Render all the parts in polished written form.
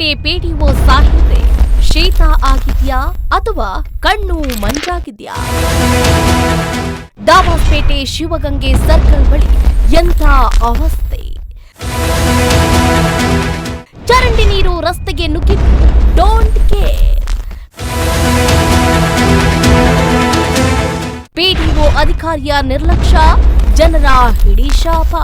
Dobbaspet PDO ಸಾಹೇಬ್ರೆ, ಶೀತ ಆಗಿದ್ಯಾ ಅಥವಾ ಕಣ್ಣು ಮಂಜಾಗಿದ್ಯಾ? ಡಾಬಾಸ್ಪೇಟೆ ಶಿವಗಂಗೆ ಸರ್ಕಲ್ ಬಳಿ ಎಂಥ ಅವಸ್ಥೆ! ಚರಂಡಿ ನೀರು ರಸ್ತೆಗೆ ನುಗ್ಗಿದ್ದು ಡೋಂಟ್ ಕೇರ್. ಪಿಡಿಒ ಅಧಿಕಾರಿಯ ನಿರ್ಲಕ್ಷ್ಯ, ಜನರ ಹಿಡಿಶಾಪ.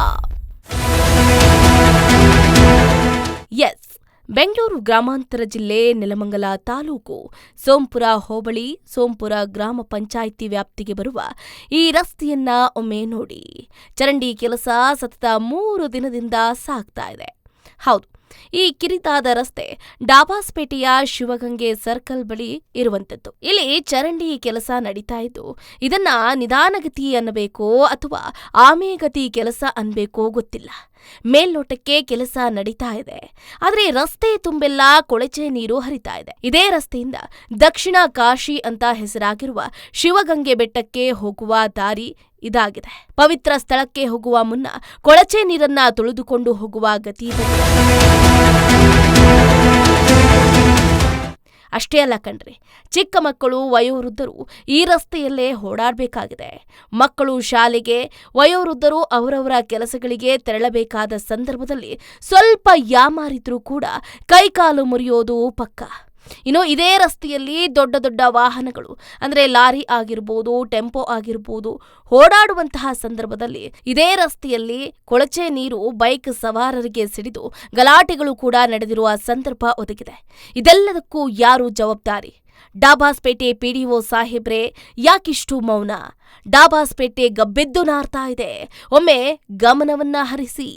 ಎಸ್, ಬೆಂಗಳೂರು ಗ್ರಾಮಾಂತರ ಜಿಲ್ಲೆ ನೆಲಮಂಗಲ ತಾಲೂಕು ಸೋಂಪುರ ಹೋಬಳಿ ಸೋಂಪುರ ಗ್ರಾಮ ಪಂಚಾಯಿತಿ ವ್ಯಾಪ್ತಿಗೆ ಬರುವ ಈ ರಸ್ತೆಯನ್ನ ಒಮ್ಮೆ ನೋಡಿ. ಚರಂಡಿ ಕೆಲಸ ಸತತ 3 ದಿನದಿಂದ ಸಾಗ್ತಾ ಇದೆ. ಹೌದು, ಈ ಕಿರಿದಾದ ರಸ್ತೆ ಡಾಬಾಸ್ಪೇಟೆಯ ಶಿವಗಂಗೆ ಸರ್ಕಲ್ ಬಳಿ ಇರುವಂತದ್ದು. ಇಲ್ಲಿ ಚರಂಡಿ ಕೆಲಸ ನಡೀತಾ ಇದ್ದು, ಇದನ್ನ ನಿಧಾನಗತಿ ಅನ್ನಬೇಕೋ ಅಥವಾ ಆಮೆಗತಿ ಕೆಲಸ ಅನ್ಬೇಕೋ ಗೊತ್ತಿಲ್ಲ. ಮೇಲ್ನೋಟಕ್ಕೆ ಕೆಲಸ ನಡೀತಾ ಇದೆ, ಆದ್ರೆ ರಸ್ತೆ ತುಂಬೆಲ್ಲ ಕೊಳಚೆ ನೀರು ಹರಿತಾ ಇದೆ. ಇದೇ ರಸ್ತೆಯಿಂದ ದಕ್ಷಿಣ ಕಾಶಿ ಅಂತ ಹೆಸರಾಗಿರುವ ಶಿವಗಂಗೆ ಬೆಟ್ಟಕ್ಕೆ ಹೋಗುವ ದಾರಿ ಇದಾಗಿದೆ. ಪವಿತ್ರ ಸ್ಥಳಕ್ಕೆ ಹೋಗುವ ಮುನ್ನ ಕೊಳಚೆ ನೀರನ್ನ ತುಳಿದುಕೊಂಡು ಹೋಗುವ ಗತಿ ಇದೆ. ಅಷ್ಟೇ ಅಲ್ಲ ಕಣ್ರಿ, ಚಿಕ್ಕ ಮಕ್ಕಳು ವಯೋವೃದ್ಧರು ಈ ರಸ್ತೆಯಲ್ಲೇ ಓಡಾಡಬೇಕಾಗಿದೆ. ಮಕ್ಕಳು ಶಾಲೆಗೆ, ವಯೋವೃದ್ಧರು ಅವರವರ ಕೆಲಸಗಳಿಗೆ ತೆರಳಬೇಕಾದ ಸಂದರ್ಭದಲ್ಲಿ ಸ್ವಲ್ಪ ಯಾಮಾರಿದ್ರೂ ಕೂಡ ಕೈಕಾಲು ಮುರಿಯೋದು ಪಕ್ಕ. ಇನ್ನು ಇದೇ ರಸ್ತೆಯಲ್ಲಿ ದೊಡ್ಡ ದೊಡ್ಡ ವಾಹನಗಳು ಅಂದ್ರೆ ಲಾರಿ ಆಗಿರ್ಬೋದು, ಟೆಂಪೋ ಆಗಿರ್ಬೋದು ಓಡಾಡುವಂತಹ ಸಂದರ್ಭದಲ್ಲಿ ಇದೇ ರಸ್ತೆಯಲ್ಲಿ ಕೊಳಚೆ ನೀರು ಬೈಕ್ ಸವಾರರಿಗೆ ಸಿಡಿದು ಗಲಾಟೆಗಳು ಕೂಡ ನಡೆದಿರುವ ಸಂದರ್ಭ ಒದಗಿದೆ. ಇದೆಲ್ಲದಕ್ಕೂ ಯಾರು ಜವಾಬ್ದಾರಿ? ಡಾಬಾಸ್ಪೇಟೆ ಪಿಡಿಒ ಸಾಹೇಬ್ರೆ, ಯಾಕಿಷ್ಟು ಮೌನ? ಡಾಬಾಸ್ಪೇಟೆ ಗಬ್ಬೆದ್ದು ನಾರ್ತಾ ಇದೆ, ಒಮ್ಮೆ ಗಮನವನ್ನ ಹರಿಸಿ.